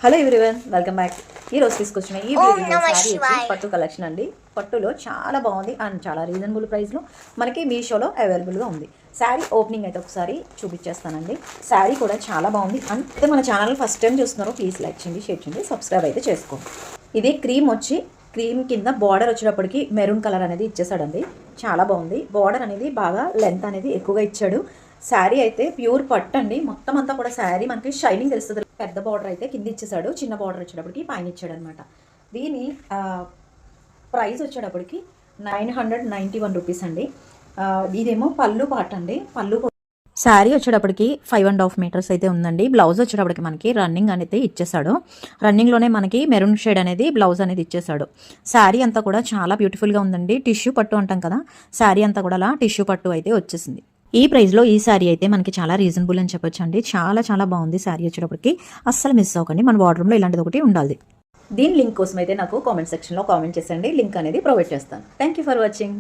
Hello everyone, welcome back. ఈ రోజు తీసుకొచ్చిన ఈ వీడియోలో సారీ వచ్చి పట్టు కలెక్షన్ అండి. పట్టులో చాలా బాగుంది అండ్ చాలా రీజనబుల్ ప్రైస్లో మనకి మీషోలో అవైలబుల్గా ఉంది. శారీ ఓపెనింగ్ అయితే ఒకసారి చూపించేస్తానండి. శారీ కూడా చాలా బాగుంది. అంతే మన ఛానల్ ఫస్ట్ టైం చూస్తున్నారో ప్లీజ్ లైక్ చేయండి, షేర్ చేయండి, సబ్స్క్రైబ్ అయితే చేసుకోండి. ఇది క్రీమ్ కింద బార్డర్ వచ్చేటప్పటికి మెరూన్ కలర్ అనేది ఇచ్చేసాడండి. చాలా బాగుంది. బార్డర్ అనేది బాగా లెంత్ అనేది ఎక్కువగా ఇచ్చాడు. శారీ అయితే ప్యూర్ పట్టు అండి. మొత్తం అంతా కూడా శారీ మనకి షైనింగ్ తెలుస్తుంది. పెద్ద బార్డర్ అయితే కింద ఇచ్చేసాడు, చిన్న బార్డర్ వచ్చేటప్పటికి పైన ఇచ్చాడు అనమాట. దీని ప్రైస్ వచ్చేటప్పటికి 991 రూపీస్ అండి. ఇదేమో పళ్ళు పాట అండి. శారీ వచ్చేటప్పటికి 5.5 మీటర్స్ అయితే ఉందండి. బ్లౌజ్ వచ్చేటప్పటికి మనకి రన్నింగ్ అనేది ఇచ్చేసాడు. రన్నింగ్లోనే మనకి మెరూన్ షేడ్ అనేది బ్లౌజ్ అనేది ఇచ్చేసాడు. శారీ అంతా కూడా చాలా బ్యూటిఫుల్గా ఉందండి. టిష్యూ పట్టు అంటాం కదా, శారీ అంతా కూడా అలా టిష్యూ పట్టు అయితే వచ్చేసింది. ఈ ప్రైస్లో ఈ శారీ అయితే మనకి చాలా రీజనబుల్ అని చెప్పొచ్చు అండి. చాలా చాలా బాగుంది శారీ వచ్చేటప్పటికి. అస్సలు మిస్ అవ్వకండి. మన వార్డ్రూమ్లో ఇలాంటిది ఒకటి ఉండాలి. దీని లింక్ కోసం అయితే నాకు కామెంట్ సెక్షన్లో కామెంట్ చేసండి. లింక్ అనేది ప్రొవైడ్ చేస్తాను. Thank you for watching.